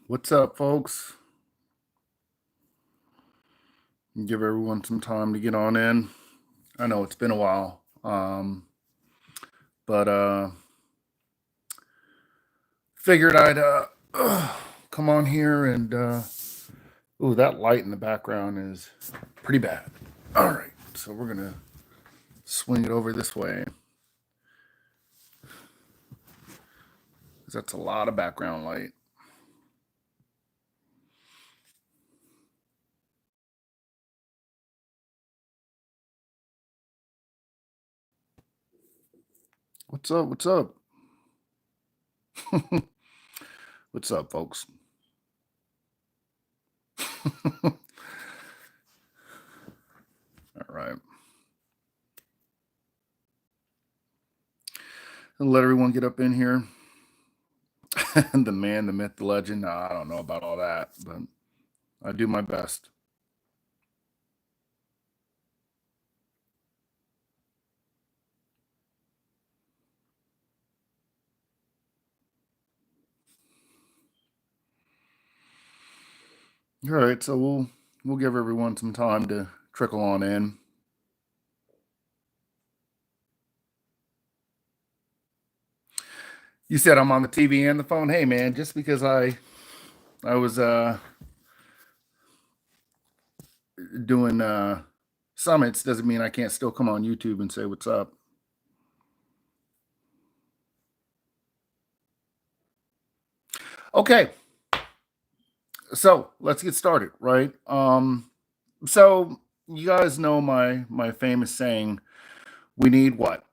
What's up, folks? Give everyone some time to get on in. I know it's been a while, but figured I'd come on here and ooh, that light in the background is pretty bad. All right, so we're gonna swing it over this way because that's a lot of background light. What's up? What's up? What's up, folks? All right. I'll let everyone get up in here. The man, the myth, the legend. Nah, I don't know about all that, but I do my best. All right, so we'll give everyone some time to trickle on in. You said I'm on the TV and the phone. Hey man, just because I was doing summits doesn't mean I can't still come on YouTube and say what's up. Okay. So, let's get started, right? So you guys know my famous saying, we need what?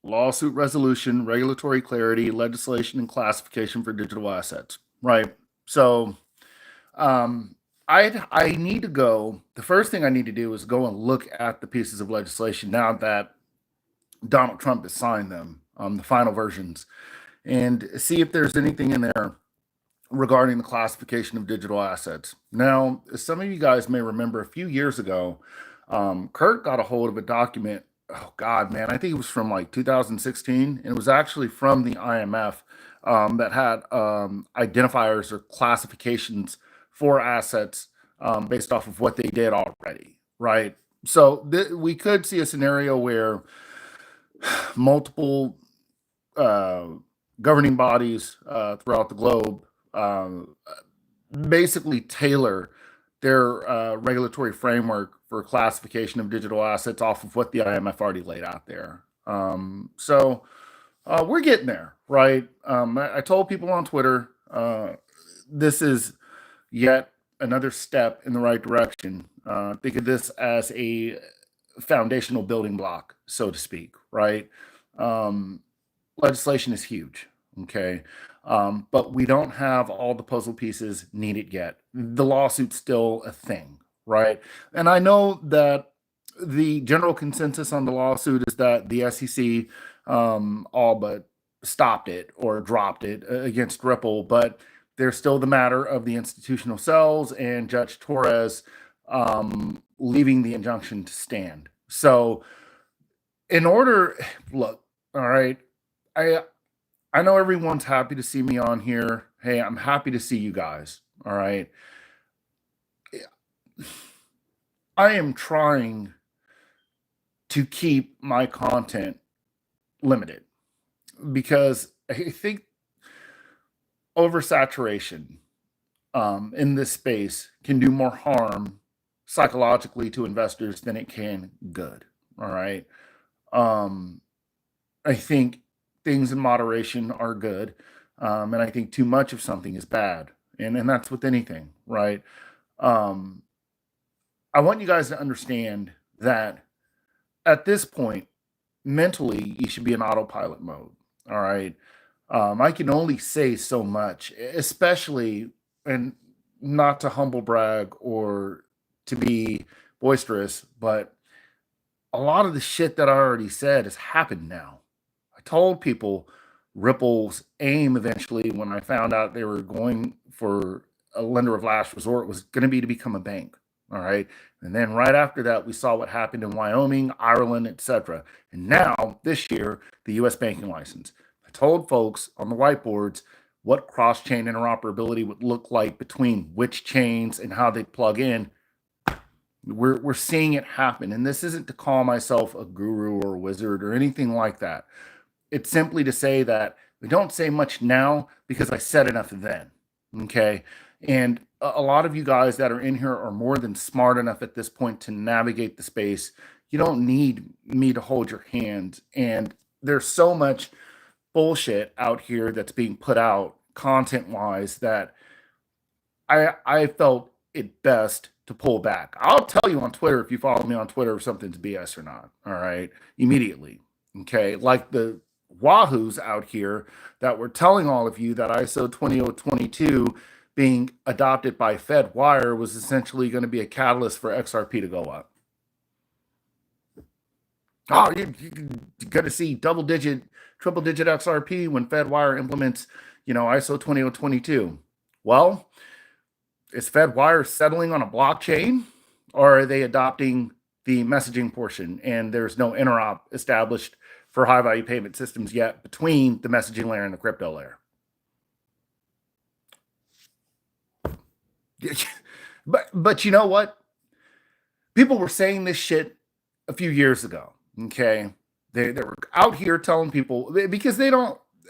Lawsuit resolution, regulatory clarity, legislation, and classification for digital assets, right? So, I need to go. The first thing I need to do is go and look at the pieces of legislation now that Donald Trump has signed them, the final versions, and see if there's anything in there regarding the classification of digital assets. Now, some of you guys may remember a few years ago, Kurt got a hold of a document. Oh God, man, I think it was from like 2016, and it was actually from the IMF that had identifiers or classifications for assets based off of what they did already, right? So we could see a scenario where multiple uh, governing bodies throughout the globe basically tailor their regulatory framework for classification of digital assets off of what the IMF already laid out there. So we're getting there, right? I told people on Twitter this is yet another step in the right direction. Think of this as a foundational building block, so to speak, right? Um, Legislation is huge, okay? But we don't have all the puzzle pieces needed yet. The lawsuit's still a thing, right? And I know that the general consensus on the lawsuit is that the SEC all but stopped it or dropped it against Ripple, but there's still the matter of the institutional cells and Judge Torres leaving the injunction to stand. So, in order, look, all right, I I know everyone's happy to see me on here. Hey, I'm happy to see you guys. All right. I am trying to keep my content limited because I think oversaturation in this space can do more harm psychologically to investors than it can good. All right. Um, I think things in moderation are good. And I think too much of something is bad. And that's with anything, right? Um, I want you guys to understand that at this point, mentally, you should be in autopilot mode. All right. I can only say so much, especially, and not to humble brag or to be boisterous, but a lot of the shit that I already said has happened now. I told people Ripple's aim eventually, when I found out they were going for a lender of last resort, was going to be to become a bank. All right. And then right after that, we saw what happened in Wyoming, Ireland, etc. And now, this year, the US banking license. I told folks on the whiteboards, what cross-chain interoperability would look like between which chains and how they plug in, we're seeing it happen. And this isn't to call myself a guru or a wizard or anything like that. It's simply to say that we don't say much now because I said enough then. Okay. And a lot of you guys that are in here are more than smart enough at this point to navigate the space. You don't need me to hold your hand. And there's so much bullshit out here that's being put out content wise that I felt it best to pull back. I'll tell you on Twitter if you follow me on Twitter if something's BS or not. All right. Immediately. Okay. Like the Wahoos out here that were telling all of you that ISO 20022 being adopted by FedWire was essentially going to be a catalyst for XRP to go up. Oh, you're going to see double digit, triple digit XRP when FedWire implements, ISO 20022. Well, is FedWire settling on a blockchain, or are they adopting the messaging portion and there's no interop established for high value payment systems yet between the messaging layer and the crypto layer? But you know what? People were saying this shit a few years ago. Okay. They were out here telling people because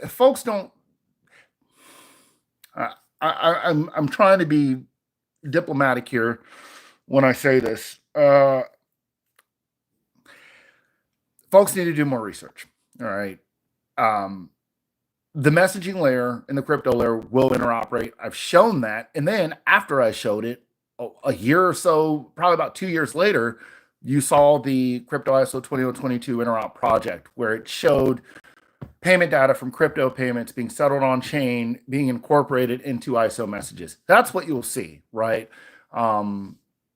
folks don't, I'm trying to be diplomatic here when I say this. Folks need to do more research. All right. The messaging layer and the crypto layer will interoperate. I've shown that. And then after I showed it, a year or so, probably about 2 years later, you saw the crypto ISO 20022 interop project where it showed payment data from crypto payments being settled on chain, being incorporated into ISO messages. That's what you'll see, right?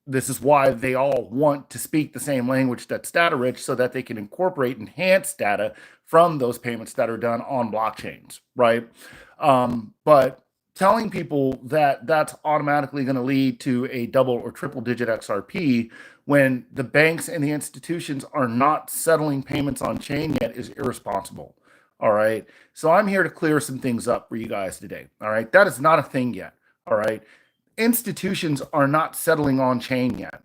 This is why they all want to speak the same language that's data rich so that they can incorporate enhanced data from those payments that are done on blockchains, right? But telling people that that's automatically going to lead to a double or triple digit XRP when the banks and the institutions are not settling payments on chain yet is irresponsible. All right. So I'm here to clear some things up for you guys today. All right. That is not a thing yet. All right. Institutions are not settling on chain yet.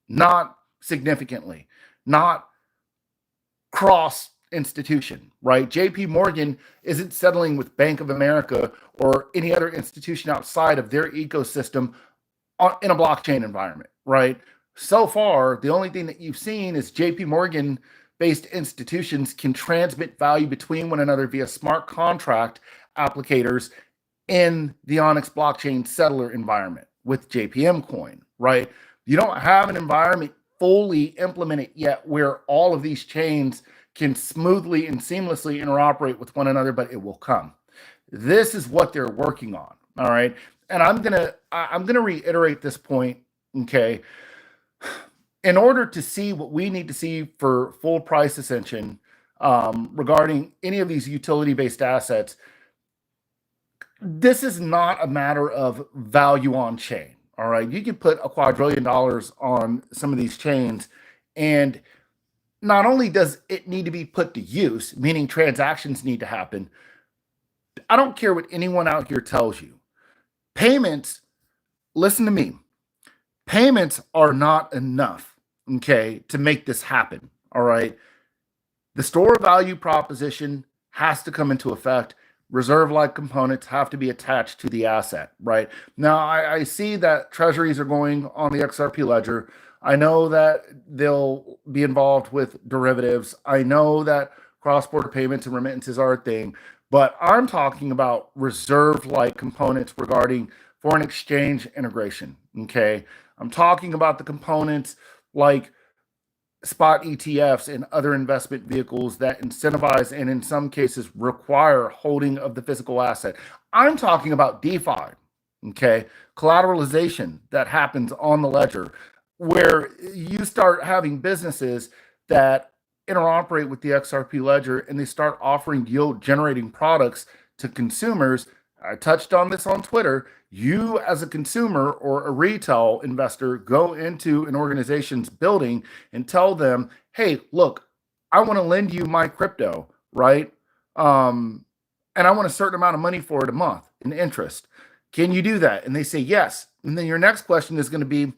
Not significantly. Not cross institution, right? JP Morgan isn't settling with Bank of America or any other institution outside of their ecosystem in a blockchain environment, right? So far, the only thing that you've seen is JP Morgan based institutions can transmit value between one another via smart contract applicators in the Onyx blockchain settler environment with JPM coin, right? You don't have an environment fully implemented yet where all of these chains can smoothly and seamlessly interoperate with one another, but it will come. This is what they're working on. All right. And I'm gonna reiterate this point. Okay. In order to see what we need to see for full price ascension regarding any of these utility-based assets, this is not a matter of value on chain. All right. You can put $2 quadrillion on some of these chains, and not only does it need to be put to use, meaning transactions need to happen. I don't care what anyone out here tells you. Payments, listen to me. Payments are not enough, okay, to make this happen. All right. The store value proposition has to come into effect. Reserve-like components have to be attached to the asset, right? Now, I see that treasuries are going on the XRP ledger. I know that they'll be involved with derivatives. I know that cross-border payments and remittances are a thing, but I'm talking about reserve-like components regarding foreign exchange integration, okay? I'm talking about the components like spot ETFs and other investment vehicles that incentivize and in some cases require holding of the physical asset. I'm talking about DeFi, okay? Collateralization that happens on the ledger where you start having businesses that interoperate with the XRP ledger and they start offering yield generating products to consumers. I touched on this on Twitter. You as a consumer or a retail investor go into an organization's building and tell them, hey, look, I want to lend you my crypto, right? and I want a certain amount of money for it a month in interest. Can you do that? And they say yes. And then your next question is going to be,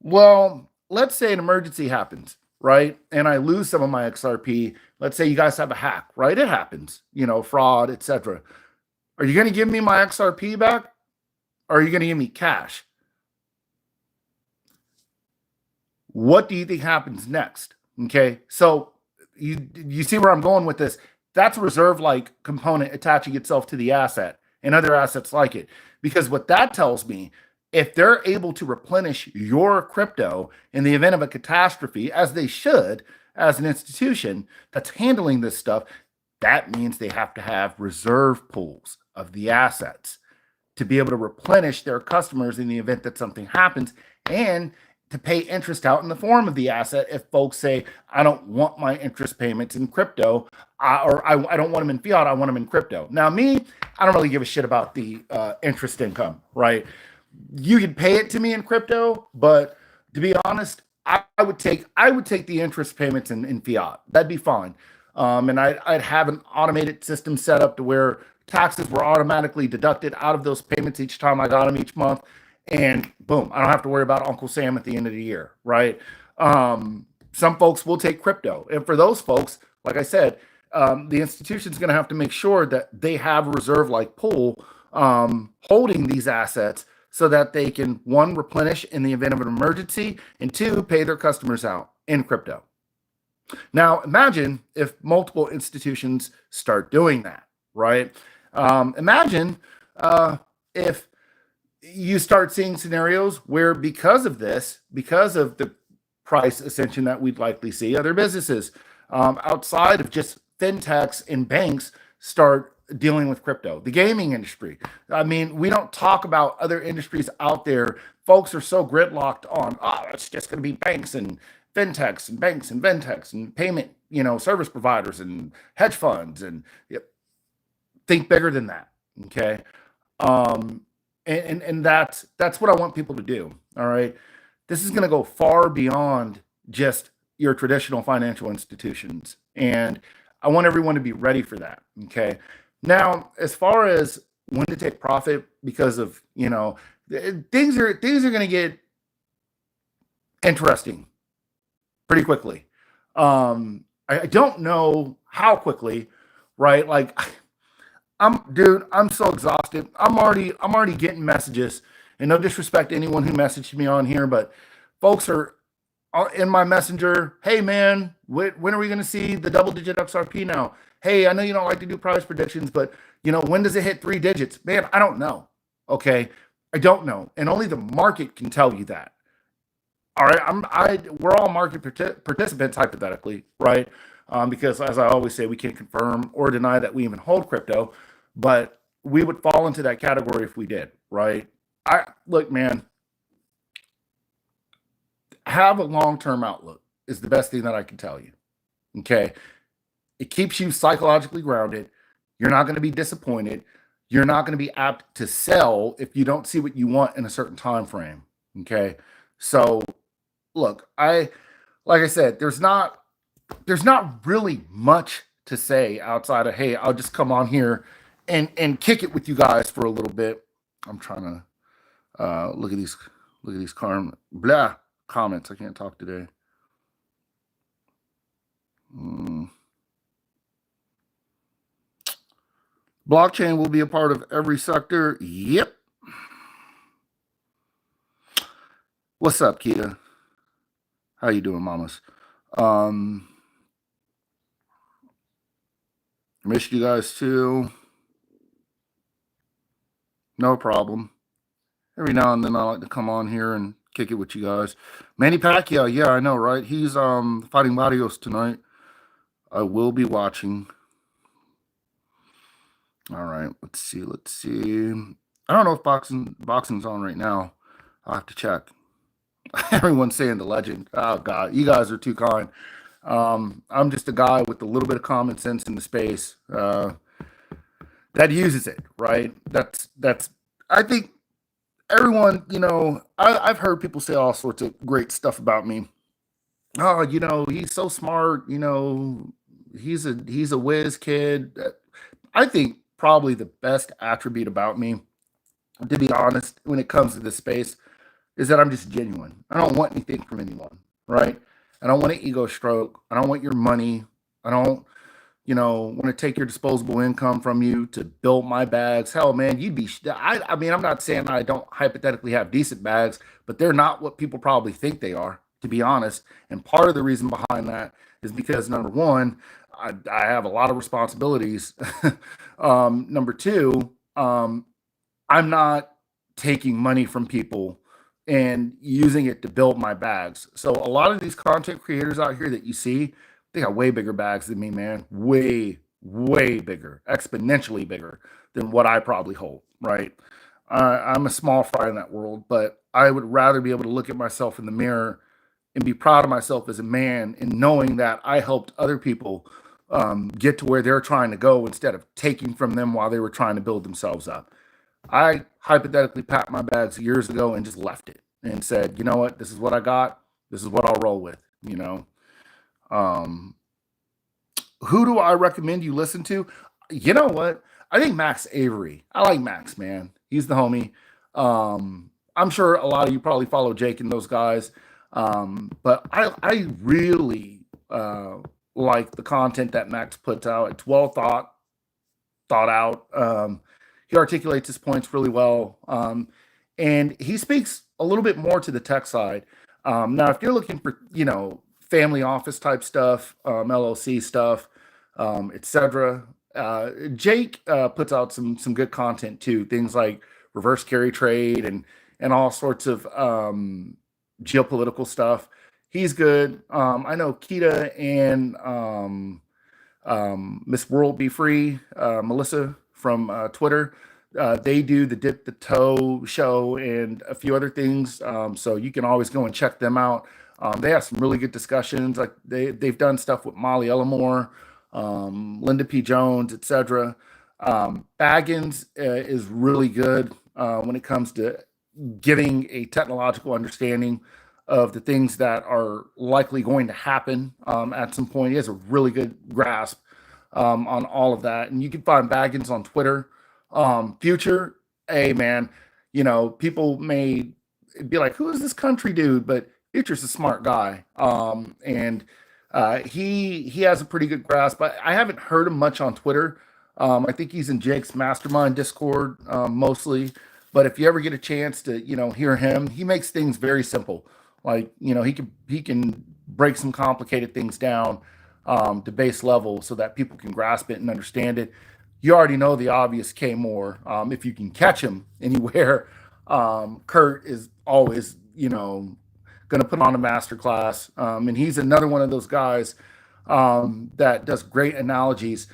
well, let's say an emergency happens, right? And I lose some of my XRP. Let's say you guys have a hack, right? It happens, fraud, etc. Are you going to give me my XRP back? Or are you going to give me cash? What do you think happens next? Okay, so you see where I'm going with this. That's a reserve-like component attaching itself to the asset and other assets like it. Because what that tells me, if they're able to replenish your crypto in the event of a catastrophe, as they should, as an institution that's handling this stuff, that means they have to have reserve pools of the assets to be able to replenish their customers in the event that something happens, and to pay interest out in the form of the asset if folks say, I don't want my interest payments in crypto, or I don't want them in fiat, I want them in crypto. Now, me, I don't really give a shit about the interest income, right? You can pay it to me in crypto, but to be honest, I would take the interest payments in fiat. That'd be fine. And I'd have an automated system set up to where taxes were automatically deducted out of those payments each time I got them each month. And boom, I don't have to worry about Uncle Sam at the end of the year, right? Some folks will take crypto. And for those folks, like I said, the institution's going to have to make sure that they have a reserve-like pool holding these assets so that they can, one, replenish in the event of an emergency, and two, pay their customers out in crypto. Now, imagine if multiple institutions start doing that, right? Imagine if you start seeing scenarios where, because of this, because of the price ascension that we'd likely see, other businesses outside of just fintechs and banks start dealing with crypto. The gaming industry. I mean, we don't talk about other industries out there. Folks are so gridlocked on, it's just going to be banks and fintechs and banks and fintechs and payment, service providers and hedge funds, and think bigger than that. Okay. And that's what I want people to do. All right. This is going to go far beyond just your traditional financial institutions. And I want everyone to be ready for that. Okay. Now, as far as when to take profit, because of, things are going to get interesting pretty quickly. I don't know how quickly, right? Like, I'm so exhausted. I'm already getting messages, and no disrespect to anyone who messaged me on here, but folks are in my messenger. Hey man, when are we going to see the double-digit XRP now? Hey, I know you don't like to do price predictions, but when does it hit 3 digits? Man, I don't know. Okay, I don't know, and only the market can tell you that. All right, we're all market participants hypothetically, right? Because as I always say, we can't confirm or deny that we even hold crypto, but we would fall into that category if we did, right? Look, man, have a long-term outlook is the best thing that I can tell you. Okay. It keeps you psychologically grounded. You're not going to be disappointed. You're not going to be apt to sell if you don't see what you want in a certain time frame. Okay. So look, like I said, there's not really much to say outside of, hey, I'll just come on here and kick it with you guys for a little bit. I'm trying to look at these comments. I can't talk today. Blockchain will be a part of every sector. Yep. What's up, Kita? How you doing, mamas? Missed you guys too. No problem. Every now and then I like to come on here and kick it with you guys. Manny Pacquiao, yeah, I know, right? He's fighting Barrios tonight. I will be watching. All right, let's see. I don't know if boxing's on right now. I'll have to check. Everyone's saying the legend. Oh God, you guys are too kind. I'm just a guy with a little bit of common sense in the space that uses it, right? That's. I think everyone, I've heard people say all sorts of great stuff about me. Oh, he's so smart. He's a whiz kid. I think probably the best attribute about me, to be honest, when it comes to this space, is that I'm just genuine. I don't want anything from anyone, right? I don't want an ego stroke. I don't want your money. I don't, want to take your disposable income from you to build my bags. Hell, man, you'd be. I mean, I'm not saying I don't hypothetically have decent bags, but they're not what people probably think they are, to be honest. And part of the reason behind that is because number one, I have a lot of responsibilities. Number two, I'm not taking money from people and using it to build my bags. So a lot of these content creators out here that you see, they got way bigger bags than me, man. Way, way bigger, exponentially bigger than what I probably hold, right? I'm a small fry in that world, but I would rather be able to look at myself in the mirror and be proud of myself as a man and knowing that I helped other people get to where they're trying to go instead of taking from them while they were trying to build themselves up. I hypothetically packed my bags years ago and just left it and said, you know what, this is what I got. This is what I'll roll with. Um, who do I recommend you listen to? You know what? I think Max Avery. I like Max, man. He's the homie. I'm sure a lot of you probably follow Jake and those guys. But I really like the content that Max puts out. It's well thought out. He articulates his points really well, and he speaks a little bit more to the tech side. Now, if you're looking for family office type stuff, LLC stuff, etc., Jake puts out some good content too. Things like reverse carry trade and all sorts of geopolitical stuff. He's good. I know Kita and Miss World Be Free, Melissa from Twitter. They do the Dip the Toe show and a few other things. So you can always go and check them out. They have some really good discussions. Like they've done stuff with Molly Ellamore, Linda P. Jones, etc. Baggins is really good when it comes to giving a technological understanding of the things that are likely going to happen at some point. He has a really good grasp on all of that. And you can find Baggins on Twitter. Future, hey man, people may be like, who is this country dude? But Future's a smart guy. And he has a pretty good grasp. I haven't heard him much on Twitter. I think he's in Jake's mastermind Discord mostly. But if you ever get a chance to, hear him, he makes things very simple. Like, he can break some complicated things down to base level so that people can grasp it and understand it. You already know the obvious K Moore. If you can catch him anywhere, Kurt is always, going to put on a master class. And he's another one of those guys that does great analogies.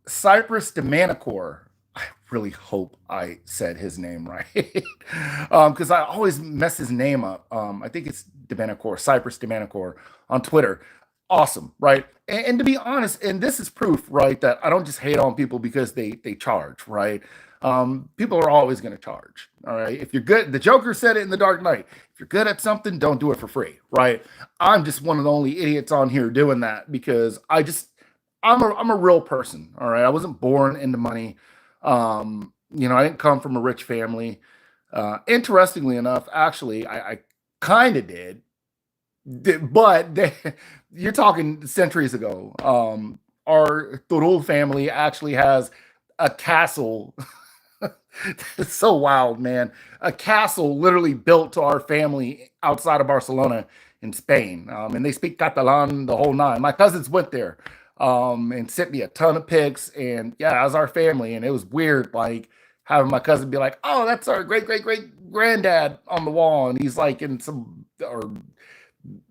Cypress Demanicore. I really hope I said his name right because I always mess his name up. I think it's Demanicore, Cypress Demanicore on Twitter. Awesome, right? And to be honest, and this is proof, right, that I don't just hate on people because they charge, right? People are always going to charge. All right. If you're good, the Joker said it in The Dark Knight. If you're good at something, don't do it for free, right? I'm just one of the only idiots on here doing that because I'm a real person. All right. I wasn't born into money. I didn't come from a rich family. Interestingly enough, actually, I kind of did, but you're talking centuries ago. Our Turul family actually has a castle. It's so wild, man. A castle literally built to our family outside of Barcelona in Spain. And they speak Catalan the whole nine. My cousins went there and sent me a ton of pics. And yeah, as our family. And it was weird, like having my cousin be like, oh, that's our great, great, great granddad on the wall. And he's like in some or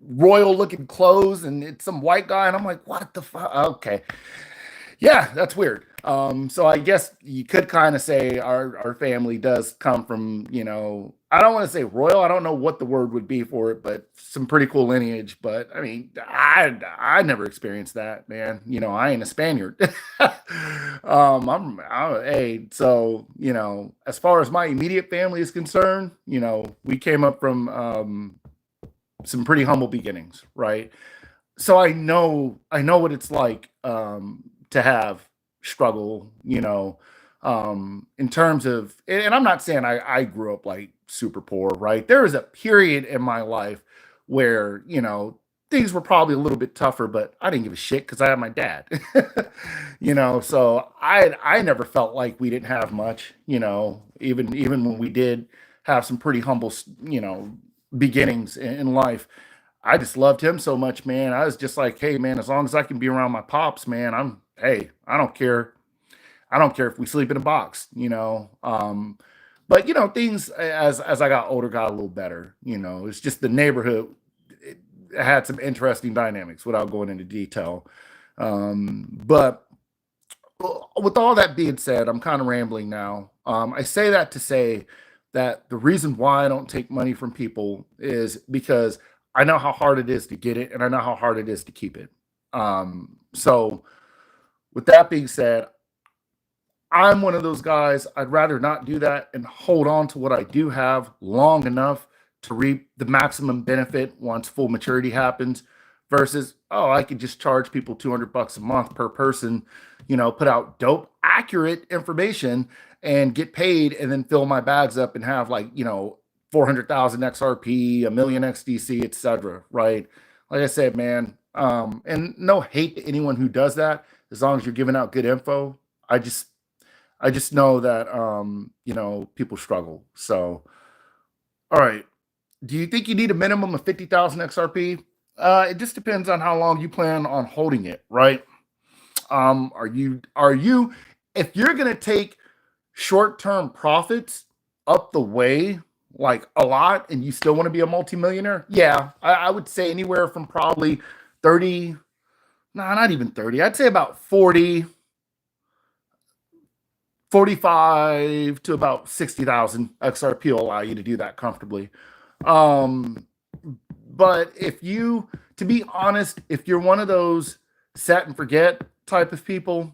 royal looking clothes and it's some white guy. And I'm like, what the fuck? Okay. Yeah, that's weird. So I guess you could kind of say our family does come from, I don't want to say royal. I don't know what the word would be for it, but some pretty cool lineage. But I mean, I never experienced that, man. I ain't a Spaniard. Hey, so as far as my immediate family is concerned, we came up from some pretty humble beginnings, right? So I know what it's like to have struggle, in terms of, and I'm not saying I grew up like super poor, right? There was a period in my life where, things were probably a little bit tougher, but I didn't give a shit because I had my dad. So I never felt like we didn't have much, even when we did have some pretty humble, beginnings in life. I just loved him so much, man. I was just like, hey, man, as long as I can be around my pops, man, hey, I don't care. I don't care if we sleep in a box, But things as I got older got a little better. It's just the neighborhood it had some interesting dynamics without going into detail. But with all that being said, I'm kind of rambling now. I say that to say that the reason why I don't take money from people is because I know how hard it is to get it, and I know how hard it is to keep it. So, with that being said, I'm one of those guys. I'd rather not do that and hold on to what I do have long enough to reap the maximum benefit once full maturity happens versus, oh, I could just charge people $200 a month per person, put out dope, accurate information and get paid and then fill my bags up and have 400,000 XRP, a million XDC, etc. Right? Like I said, man, and no hate to anyone who does that as long as you're giving out good info. I just I just know that people struggle. So, all right. Do you think you need a minimum of 50,000 XRP? It just depends on how long you plan on holding it, right? Are you if you're gonna take short-term profits up the way like a lot and you still want to be a multimillionaire? Yeah, I would say anywhere from probably 30, no, not even 30. I'd say about 40, 45 to about 60,000 XRP will allow you to do that comfortably. Um, but to be honest, if you're one of those set and forget type of people,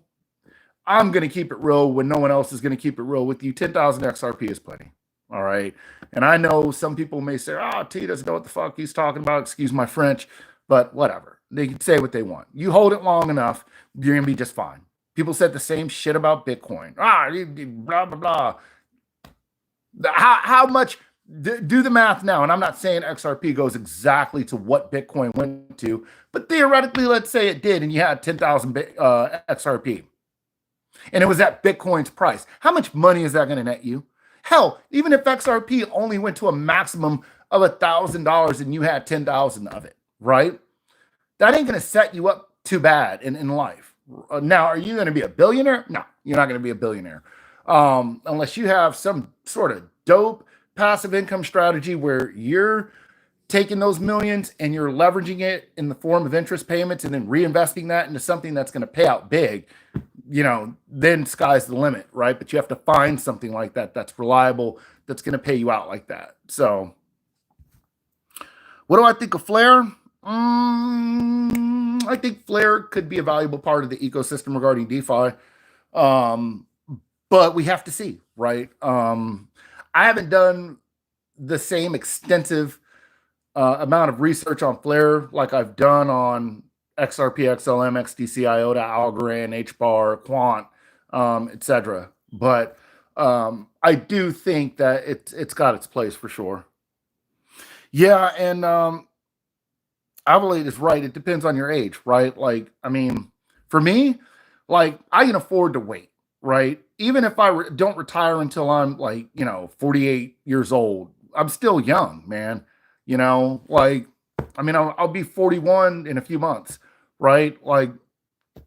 I'm going to keep it real when no one else is going to keep it real with you. 10,000 XRP is plenty. All right. And I know some people may say, oh, T doesn't know what the fuck he's talking about. Excuse my French, but whatever. They can say what they want. You hold it long enough, you're going to be just fine. People said the same shit about Bitcoin. Blah, blah, blah. How much? Do the math now. And I'm not saying XRP goes exactly to what Bitcoin went to, but theoretically, let's say it did, and you had 10,000 XRP, and it was at Bitcoin's price. How much money is that going to net you? Hell, even if XRP only went to a maximum of $1,000 and you had 10,000 of it, right? That ain't going to set you up too bad in life. Now, are you going to be a billionaire? No, you're not going to be a billionaire. Unless you have some sort of dope passive income strategy where you're taking those millions and you're leveraging it in the form of interest payments and then reinvesting that into something that's going to pay out big, then sky's the limit, right? But you have to find something like that that's reliable, that's going to pay you out like that. So, what do I think of Flare? I think Flare could be a valuable part of the ecosystem regarding DeFi. But we have to see, right? I haven't done the same extensive amount of research on Flare like I've done on XRP, XLM, XDC, IOTA, Algorand, HBAR, Quant, etc. But I do think that it's got its place for sure. Yeah, and Avalade is right. It depends on your age, right? Like, I mean, for me, like I can afford to wait, right? Even if I don't retire until I'm 48 years old, I'm still young, man. Like, I mean, I'll be 41 in a few months, right? Like,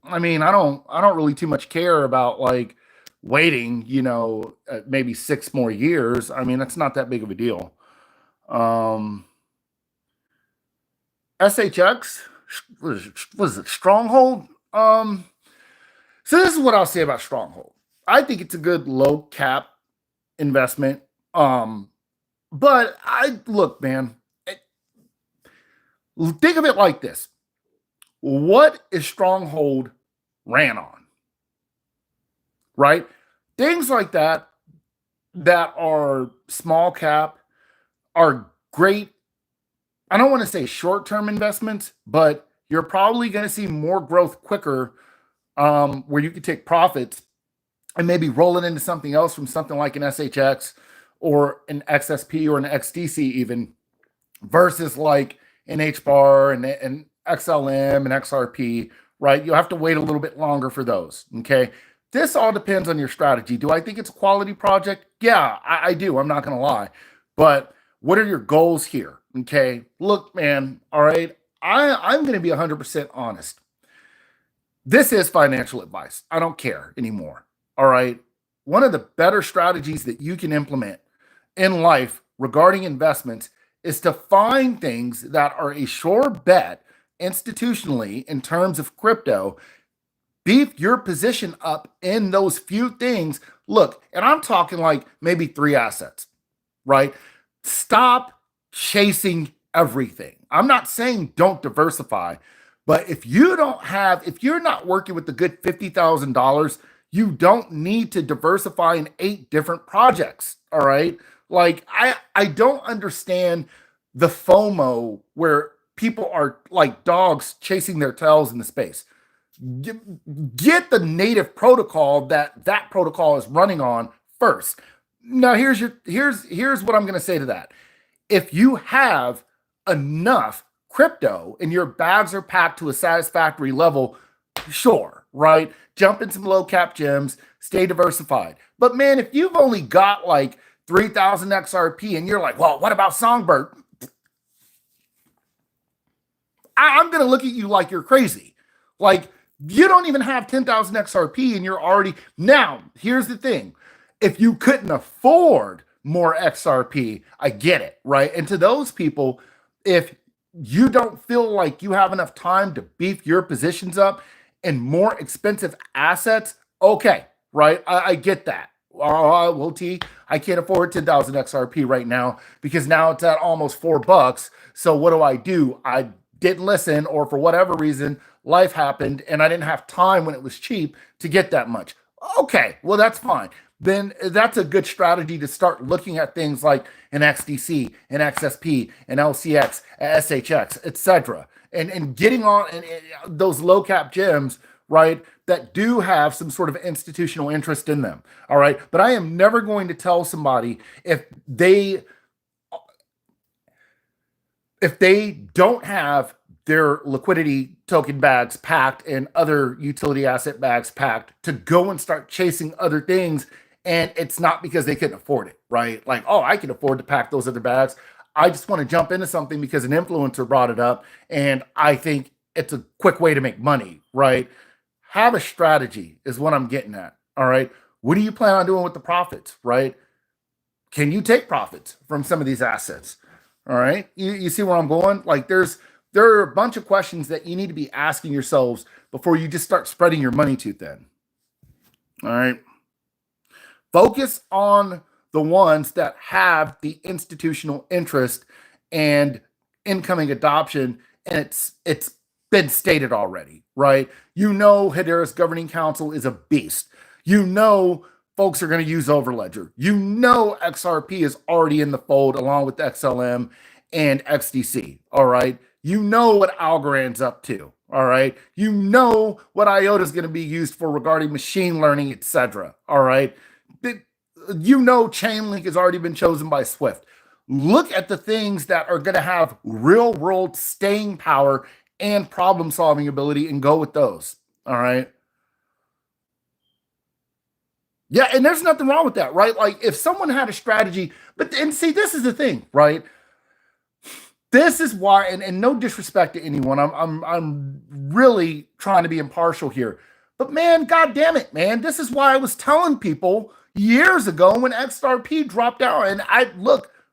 I mean, I don't really too much care about like waiting, maybe 6 more years. I mean, that's not that big of a deal. Um, SHX was it Stronghold? So this is what I'll say about Stronghold. I think it's a good low cap investment. But I look, man, think of it like this. What is Stronghold ran on? Right? Things like that are small cap are great. I don't want to say short-term investments, but you're probably going to see more growth quicker where you could take profits and maybe roll it into something else from something like an SHX or an XSP or an XDC even, versus like an HBAR and an XLM and XRP, right? You'll have to wait a little bit longer for those, okay? This all depends on your strategy. Do I think it's a quality project? Yeah, I do. I'm not going to lie. But what are your goals here? Okay. Look, man, all right. I'm going to be 100% honest. This is financial advice. I don't care anymore. All right. One of the better strategies that you can implement in life regarding investments is to find things that are a sure bet institutionally in terms of crypto. Beef your position up in those few things. Look, and I'm talking like maybe 3 assets, right? Stop chasing everything. I'm not saying don't diversify, but if you're not working with a good $50,000, you don't need to diversify in 8 different projects. All right. Like I don't understand the FOMO where people are like dogs chasing their tails in the space. Get the native protocol that protocol is running on first. Now here's what I'm going to say to that. If you have enough crypto and your bags are packed to a satisfactory level, sure, right? Jump in some low cap gems, stay diversified. But man, if you've only got like 3,000 XRP and you're like, well, what about Songbird? I'm going to look at you like you're crazy. Like, you don't even have 10,000 XRP and you're already. Now, here's the thing. If you couldn't afford more XRP, I get it, right? And to those people, if you don't feel like you have enough time to beef your positions up in more expensive assets, okay, right? I get that. Well, T, I can't afford 10,000 XRP right now because now it's at almost $4. So what do? I didn't listen, or for whatever reason, life happened and I didn't have time when it was cheap to get that much. Okay, well, that's fine. Then that's a good strategy to start looking at things like an XDC, an XSP, an LCX, an SHX, etc. And getting on those low cap gems, right, that do have some sort of institutional interest in them. All right. But I am never going to tell somebody if they don't have their liquidity token bags packed and other utility asset bags packed to go and start chasing other things. And it's not because they couldn't afford it, right? Like, oh, I can afford to pack those other bags. I just want to jump into something because an influencer brought it up and I think it's a quick way to make money, right? Have a strategy is what I'm getting at. All right. What do you plan on doing with the profits, right? Can you take profits from some of these assets? All right. You see where I'm going? Like there are a bunch of questions that you need to be asking yourselves before you just start spreading your money too thin. All right. Focus on the ones that have the institutional interest and incoming adoption. And it's been stated already, right? You know, Hedera's governing council is a beast. You know, folks are going to use Overledger. You know, XRP is already in the fold along with XLM and XDC. All right. You know what Algorand's up to. All right. You know what IOTA is going to be used for regarding machine learning, etc. All right. You know, Chainlink has already been chosen by Swift. Look at the things that are going to have real world staying power and problem solving ability and go with those. All right. Yeah. And there's nothing wrong with that, right? Like if someone had a strategy, and see, this is the thing, right? This is why, and no disrespect to anyone, I'm really trying to be impartial here. But man, God damn it, man. This is why I was telling people years ago when XRP dropped out. And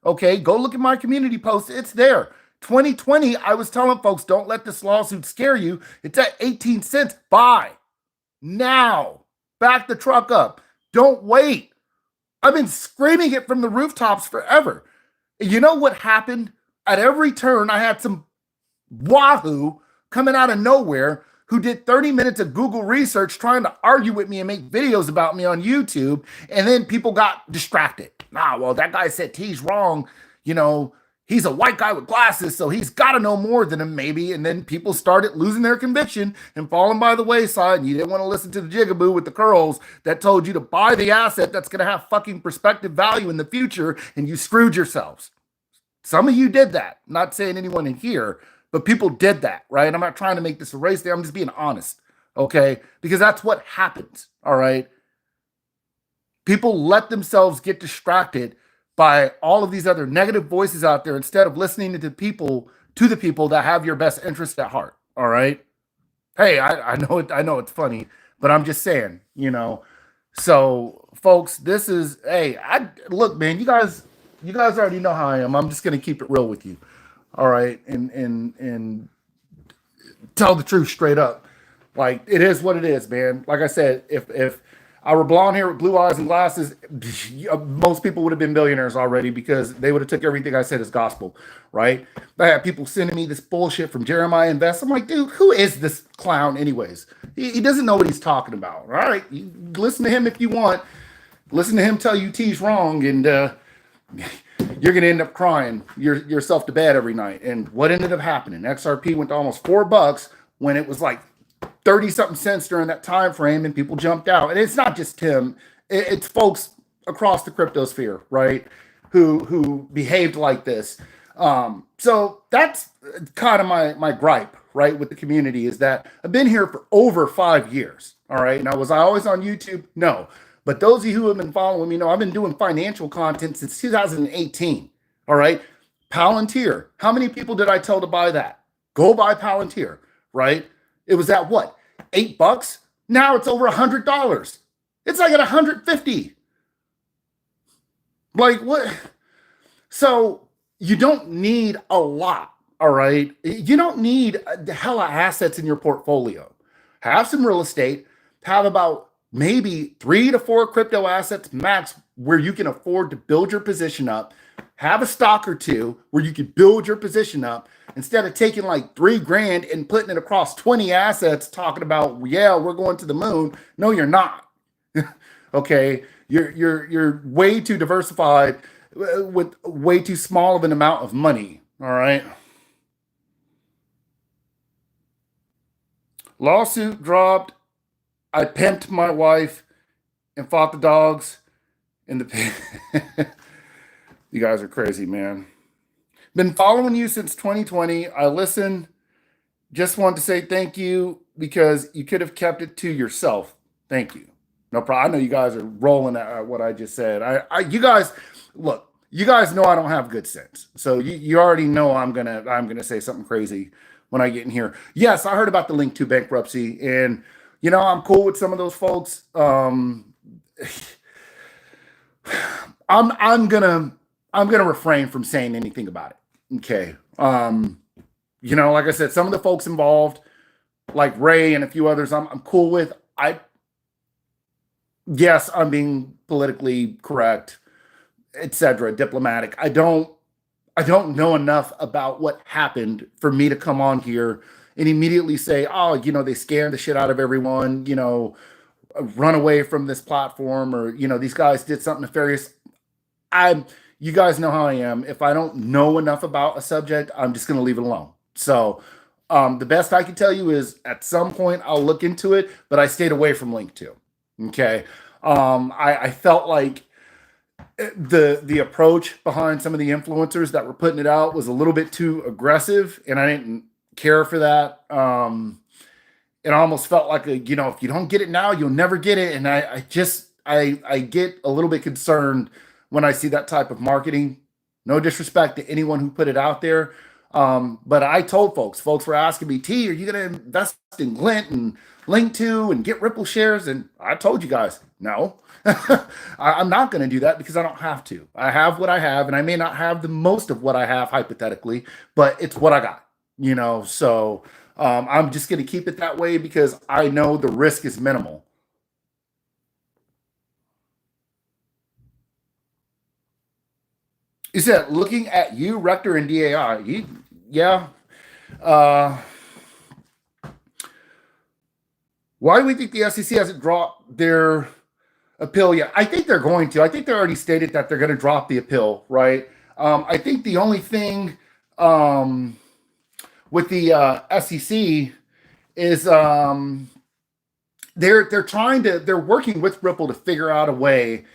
okay, go look at my community post. It's there. 2020, I was telling folks, don't let this lawsuit scare you. It's at 18 cents. Buy now. Back the truck up. Don't wait. I've been screaming it from the rooftops forever. You know what happened? At every turn, I had some wahoo coming out of nowhere who did 30 minutes of Google research trying to argue with me and make videos about me on YouTube. And then people got distracted. Well, that guy said T's wrong. You know, he's a white guy with glasses, so he's got to know more than him, maybe. And then people started losing their conviction and falling by the wayside. And you didn't want to listen to the jigaboo with the curls that told you to buy the asset that's going to have fucking prospective value in the future, and you screwed yourselves. Some of you did that. I'm not saying anyone in here, but people did that, right? I'm not trying to make this a race there. I'm just being honest, okay? Because that's what happens, all right? People let themselves get distracted by all of these other negative voices out there instead of listening to the people that have your best interest at heart. All right. Hey, I know it's funny, but I'm just saying, you know. So, folks, this is look, man, you guys already know how I am. I'm just gonna keep it real with you. All right, and tell the truth straight up. Like, it is what it is, man. Like I said, if I were blonde hair with blue eyes and glasses, most people would have been billionaires already because they would have took everything I said as gospel, right? I had people sending me this bullshit from Jeremiah Invest. I'm like, dude, who is this clown anyways? He doesn't know what he's talking about. All right, you listen to him if you want. Listen to him tell you T's wrong, and you're going to end up crying yourself to bed every night. And what ended up happening? XRP went to almost $4 when it was like 30 something cents during that time frame, and people jumped out. And it's not just him, it's folks across the crypto sphere, right, who behaved like this. So that's kind of my gripe, right, with the community, is that I've been here for over 5 years. All right. Now, was I always on YouTube? No. But those of you who have been following me know I've been doing financial content since 2018. All right. Palantir. How many people did I tell to buy that? Go buy Palantir, right? It was at what? $8? Now it's over $100. It's like at 150. Like, what? So you don't need a lot, all right? You don't need the hell of assets in your portfolio. Have some real estate, have about maybe 3 to 4 crypto assets max where you can afford to build your position up. Have a stock or two where you can build your position up instead of taking like $3,000 and putting it across 20 assets talking about, yeah, we're going to the moon. No, you're not. Okay. You're way too diversified with way too small of an amount of money. All right. Lawsuit dropped. I pimped my wife and fought the dogs in the You guys are crazy, man. Been following you since 2020. I listen. Just want to say thank you because you could have kept it to yourself. Thank you. No problem. I know you guys are rolling at what I just said. You guys, look. You guys know I don't have good sense, so you already know I'm gonna say something crazy when I get in here. Yes, I heard about the Link to bankruptcy, and you know I'm cool with some of those folks. I'm gonna refrain from saying anything about it. Okay. You know, like I said, some of the folks involved, like Ray and a few others, I'm cool with. Yes, I'm being politically correct, etc., diplomatic. I don't know enough about what happened for me to come on here and immediately say, oh, you know, they scared the shit out of everyone, you know, run away from this platform, or, you know, these guys did something nefarious. You guys know how I am. If I don't know enough about a subject, I'm just going to leave it alone. So the best I can tell you is at some point I'll look into it, but I stayed away from Link 2. Okay. I felt like the approach behind some of the influencers that were putting it out was a little bit too aggressive, and I didn't care for that. It almost felt like you know, if you don't get it now, you'll never get it. And I get a little bit concerned when I see that type of marketing. No disrespect to anyone who put it out there. But I told folks were asking me, T, are you going to invest in Glint and Link 2 and get Ripple shares? And I told you guys, no, I'm not going to do that because I don't have to. I have what I have, and I may not have the most of what I have hypothetically, but it's what I got, you know? So I'm just going to keep it that way because I know the risk is minimal. You said, looking at you, Rector, and DAI. Yeah. Why do we think the SEC hasn't dropped their appeal yet? I think they're going to. I think they already stated that they're going to drop the appeal, right? I think the only thing um, with the SEC is they're working with Ripple to figure out a way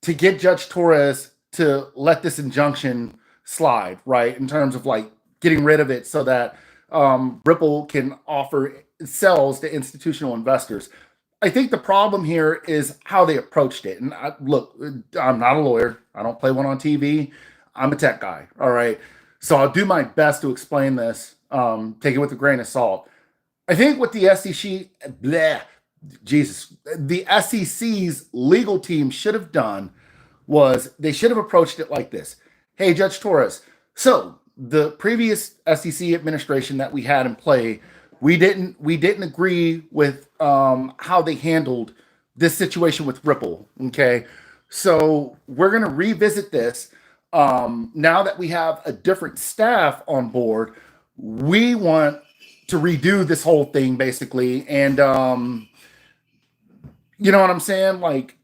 to get Judge Torres to let this injunction slide, right? In terms of like getting rid of it so that Ripple can offer sells to institutional investors. I think the problem here is how they approached it. And look, I'm not a lawyer. I don't play one on TV. I'm a tech guy. All right. So I'll do my best to explain this. Take it with a grain of salt. I think what the SEC, bleh, Jesus, the SEC's legal team should have done was they should have approached it like this. Hey, Judge Torres, so the previous SEC administration that we had in play, we didn't agree with how they handled this situation with Ripple. Okay, so we're gonna revisit this. Now that we have a different staff on board, we want to redo this whole thing basically, and you know what I'm saying? Like,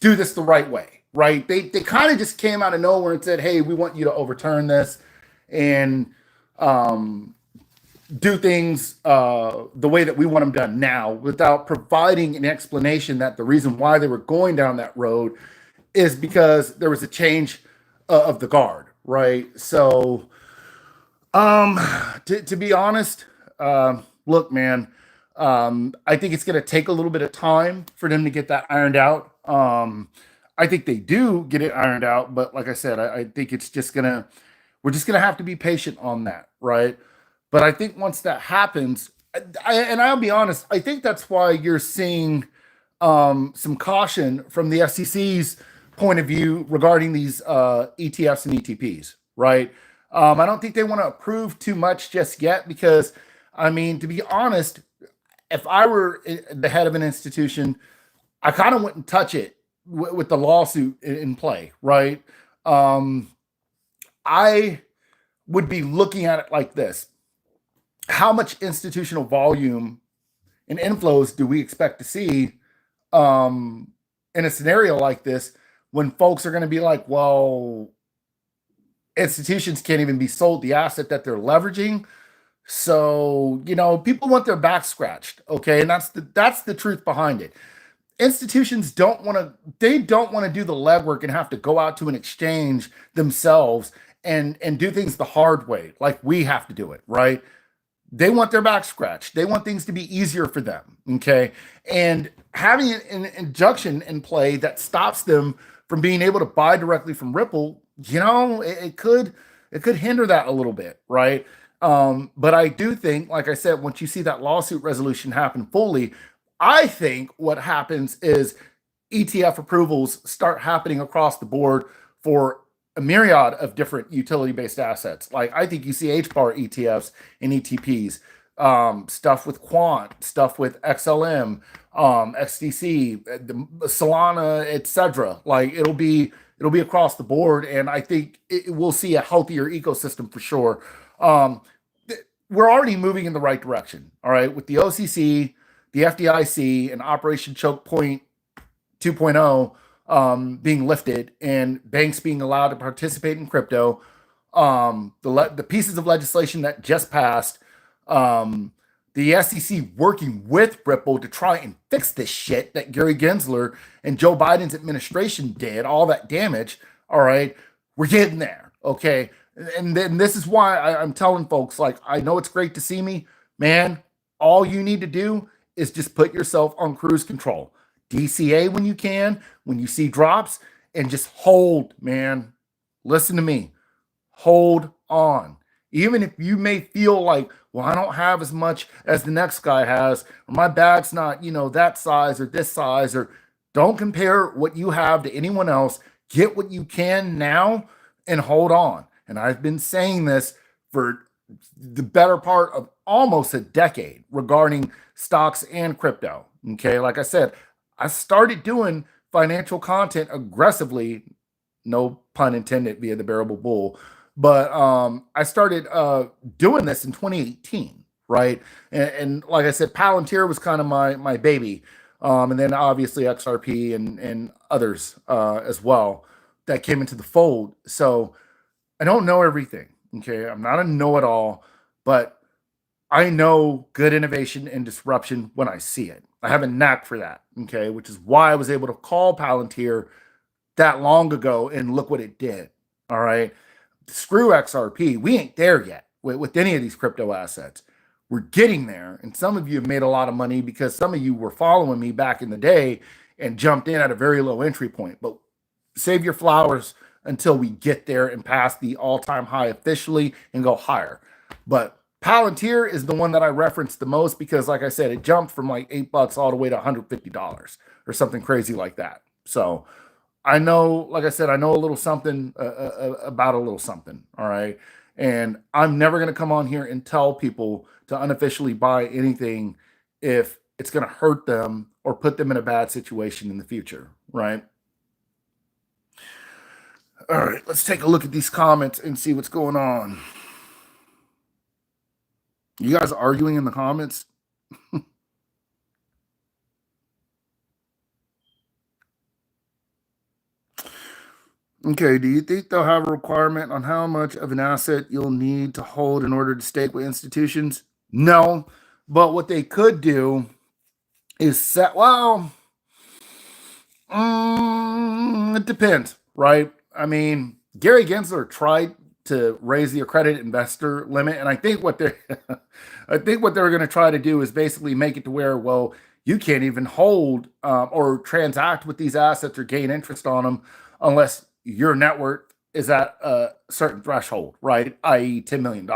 do this the right way, right? They kind of just came out of nowhere and said, "Hey, we want you to overturn this and um, do things the way that we want them done now," without providing an explanation that the reason why they were going down that road is because there was a change of the guard, right? So, um, to be honest, look, man, I think it's going to take a little bit of time for them to get that ironed out. I think they do get it ironed out, but like I said, I think it's just gonna we're just gonna have to be patient on that, right? But I think once that happens, and I'll be honest, I think that's why you're seeing some caution from the SEC's point of view regarding these ETFs and ETPs, right? I don't think they want to approve too much just yet because, I mean, to be honest, if I were the head of an institution, I kind of wouldn't touch it with the lawsuit in play, right? Um, I would be looking at it like this: how much institutional volume and inflows do we expect to see um, in a scenario like this when folks are going to be like, well, institutions can't even be sold the asset that they're leveraging. So, people want their back scratched, okay? And that's the truth behind it. Institutions don't want to do the legwork and have to go out to an exchange themselves and do things the hard way like we have to do it, right? They want their back scratched. They want things to be easier for them. Okay. And having an injunction in play that stops them from being able to buy directly from Ripple, it could hinder that a little bit, right? But I do think, like I said, once you see that lawsuit resolution happen fully, I think what happens is ETF approvals start happening across the board for a myriad of different utility-based assets. Like I think you see HBAR ETFs and ETPs, stuff with Quant, stuff with XLM, XDC, Solana, etc. Like it'll be across the board, and I think we'll see a healthier ecosystem for sure. Um, we're already moving in the right direction. All right, with the OCC, the FDIC, and Operation Choke Point 2.0 being lifted and banks being allowed to participate in crypto. The pieces of legislation that just passed, the SEC working with Ripple to try and fix this shit that Gary Gensler and Joe Biden's administration did, all that damage. All right, we're getting there. Okay. And then this is why I'm telling folks, like, I know it's great to see me, man. All you need to do is just put yourself on cruise control. DCA when you can, when you see drops, and just hold, man. Listen to me. Hold on. Even if you may feel like, well, I don't have as much as the next guy has, or my bag's not, that size or this size, or don't compare what you have to anyone else. Get what you can now and hold on. And I've been saying this for the better part of almost a decade regarding stocks and crypto. Okay. Like I said, I started doing financial content aggressively, no pun intended, via the Bearable Bull. But I started doing this in 2018, right? And like I said, Palantir was kind of my baby. And then obviously XRP and others as well that came into the fold. So I don't know everything. Okay. I'm not a know it all, but I know good innovation and disruption when I see it. I have a knack for that. Okay. Which is why I was able to call Palantir that long ago and look what it did. All right. Screw XRP. We ain't there yet with any of these crypto assets. We're getting there. And some of you have made a lot of money because some of you were following me back in the day and jumped in at a very low entry point. But save your flowers until we get there and pass the all-time high officially and go higher. But Palantir is the one that I referenced the most because, like I said, it jumped from like $8 all the way to $150 or something crazy like that. So I know, like I said, I know a little something about a little something. All right. And I'm never going to come on here and tell people to unofficially buy anything if it's going to hurt them or put them in a bad situation in the future. Right. All right. Let's take a look at these comments and see what's going on. You guys arguing in the comments? Okay, do you think they'll have a requirement on how much of an asset you'll need to hold in order to stake with institutions? No, but what they could do is set, well, it depends, right? I mean, Gary Gensler tried to raise the accredited investor limit, and I think what they're, I think what they're going to try to do is basically make it to where, well, you can't even hold or transact with these assets or gain interest on them unless your net worth is at a certain threshold, right? I.e., $10 million.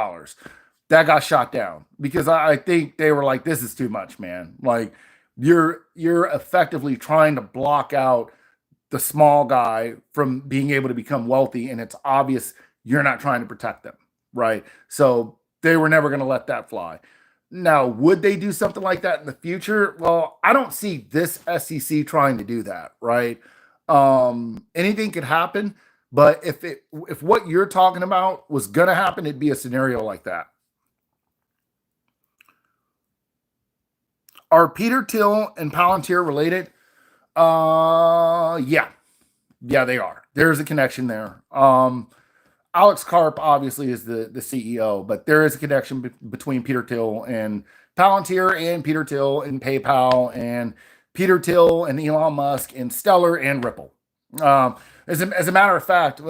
That got shot down because I think they were like, "This is too much, man." Like you're effectively trying to block out the small guy from being able to become wealthy, and it's obvious you're not trying to protect them, right? So they were never going to let that fly. Now, would they do something like that in the future? Well, I don't see this SEC trying to do that, right? Anything could happen, but if what you're talking about was going to happen, it'd be a scenario like that. Are Peter Thiel and Palantir related? Yeah, they are. There's a connection there. Alex Karp obviously is the CEO, but there is a connection between Peter Thiel and Palantir, and Peter Thiel and PayPal, and Peter Thiel and Elon Musk and Stellar and Ripple. As a matter of fact,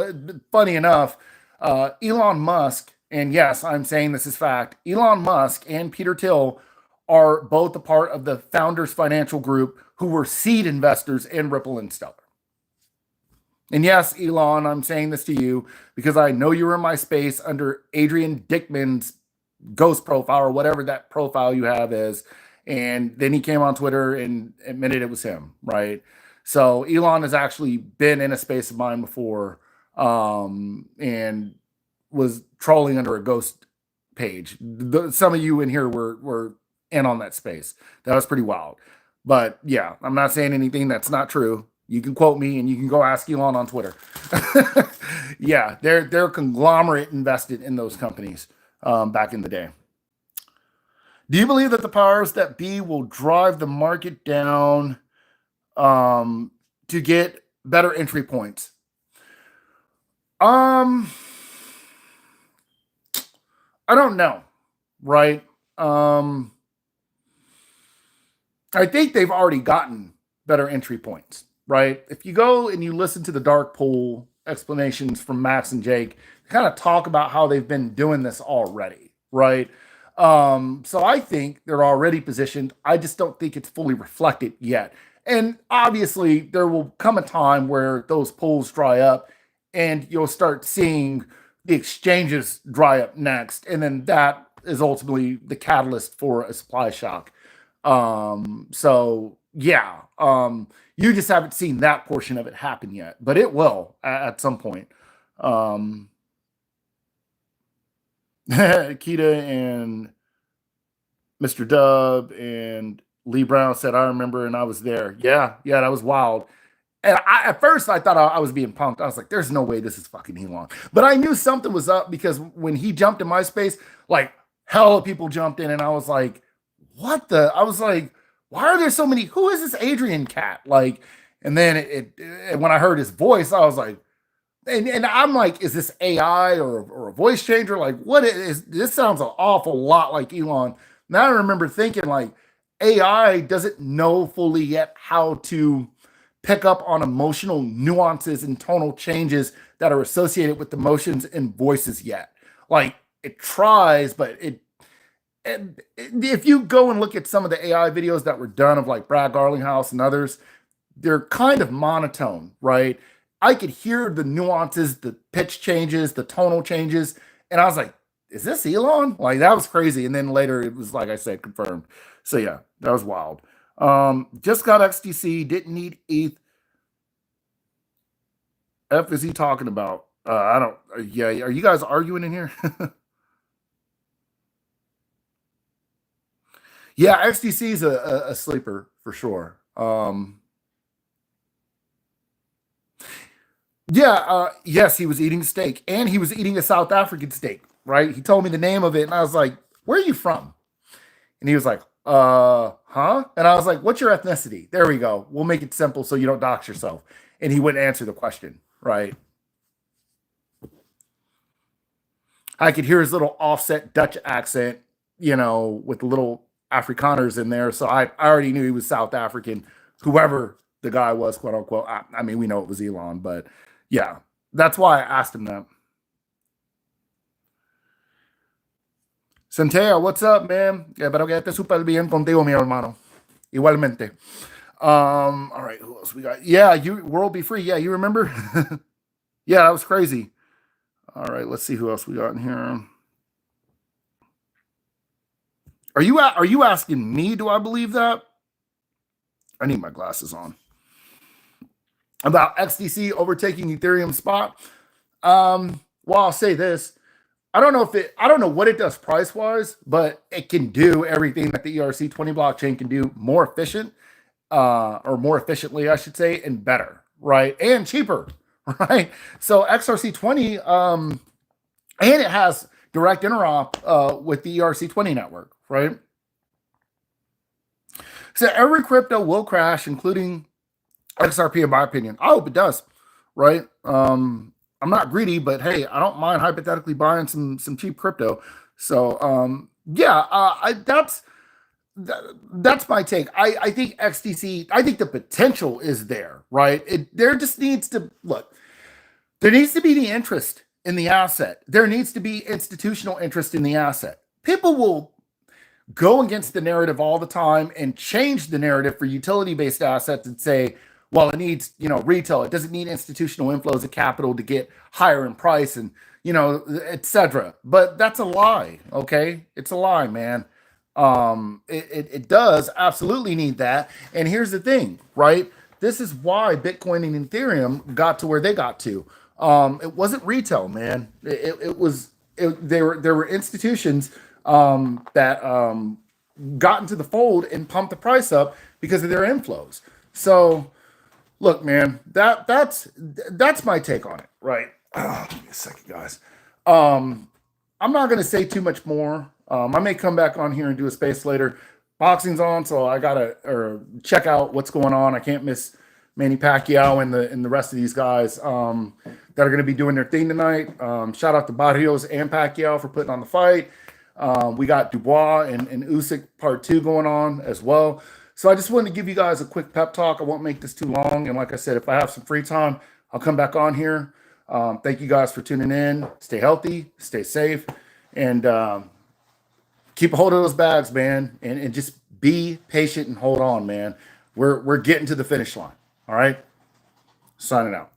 funny enough, Elon Musk, and yes, I'm saying this is fact, Elon Musk and Peter Thiel are both a part of the Founders Financial Group who were seed investors in Ripple and Stellar. And yes, Elon, I'm saying this to you because I know you were in my space under Adrian Dickman's ghost profile or whatever that profile you have is. And then he came on Twitter and admitted it was him, right? So Elon has actually been in a space of mine before and was trolling under a ghost page. Some of you in here were in on that space. That was pretty wild. But yeah, I'm not saying anything that's not true. You can quote me and you can go ask Elon on Twitter. Yeah, they're conglomerate invested in those companies back in the day. Do you believe that the powers that be will drive the market down to get better entry points? I don't know, right? I think they've already gotten better entry points, right? If you go and you listen to the dark pool explanations from Max and Jake, kind of talk about how they've been doing this already, right? So I think they're already positioned. I just don't think it's fully reflected yet. And obviously, there will come a time where those pools dry up and you'll start seeing the exchanges dry up next. And then that is ultimately the catalyst for a supply shock. So yeah, you just haven't seen that portion of it happen yet, but it will at some point. Kita and Mr. Dub and Lee Brown said, I remember, and I was there. Yeah, that was wild. And at first, I thought I was being punked. I was like, there's no way this is fucking Elon. But I knew something was up because when he jumped in my space, like, hell of people jumped in, and I was like, what the? I was like, why are there so many? Who is this Adrian cat? Like, and then when I heard his voice, I was like, and I'm like, is this AI or a voice changer? Like, what is this? Sounds an awful lot like Elon. Now I remember thinking like AI doesn't know fully yet how to pick up on emotional nuances and tonal changes that are associated with emotions and voices yet. Like it tries, but and if you go and look at some of the AI videos that were done of like Brad Garlinghouse and others, they're kind of monotone, right? I could hear the nuances, the pitch changes, the tonal changes, and I was like, "Is this Elon?" Like that was crazy. And then later it was like I said, confirmed. So yeah, that was wild. Just got XTC, didn't need ETH. F is he talking about? I don't. Yeah, are you guys arguing in here? Yeah, XTC is a sleeper for sure. Yeah, yes, he was eating steak, and he was eating a South African steak. Right? He told me the name of it, and I was like, "Where are you from?" And he was like, huh?" And I was like, "What's your ethnicity?" There we go. We'll make it simple so you don't dox yourself. And he wouldn't answer the question. Right? I could hear his little offset Dutch accent, with little Afrikaners in there. So I already knew he was South African, whoever the guy was, quote unquote. I mean, we know it was Elon, but yeah, that's why I asked him that. Centea, what's up, man? Espero que esté súper bien contigo, mi hermano. Igualmente. All right, who else we got? Yeah, you World Be Free. Yeah, you remember? Yeah, that was crazy. All right, let's see who else we got in here. Are you asking me? Do I believe that? I need my glasses on. About XDC overtaking Ethereum spot. Well, I'll say this. I don't know what it does price wise, but it can do everything that the ERC20 blockchain can do more efficient, or more efficiently, I should say, and better, right? And cheaper, right? So XRC20, and it has direct interop with the ERC20 network, right? So every crypto will crash, including XRP, in my opinion. I hope it does, right? I'm not greedy, but hey, I don't mind hypothetically buying some cheap crypto. So yeah, that's my take. I think XTC. I think the potential is there, right? There just needs to look. There needs to be the interest in the asset. There needs to be institutional interest in the asset. People will go against the narrative all the time and change the narrative for utility based assets and say, well, it needs, retail. It doesn't need institutional inflows of capital to get higher in price and, etc. But that's a lie. Okay. It's a lie, man. It does absolutely need that. And here's the thing, right? This is why Bitcoin and Ethereum got to where they got to. It wasn't retail, man. There were institutions that got into the fold and pumped the price up because of their inflows. So look, man, that's my take on it, right? Give me a second, guys. I'm not going to say too much more. I may come back on here and do a space later. Boxing's on, so I gotta check out what's going on. I can't miss Manny Pacquiao and the rest of these guys that are going to be doing their thing tonight. Shout out to Barrios and Pacquiao for putting on the fight. We got Dubois and Usyk part 2 going on as well. So I just wanted to give you guys a quick pep talk. I won't make this too long. And like I said, if I have some free time, I'll come back on here. Thank you guys for tuning in. Stay healthy, stay safe, and keep a hold of those bags, man. And just be patient and hold on, man. We're getting to the finish line. All right. Signing out.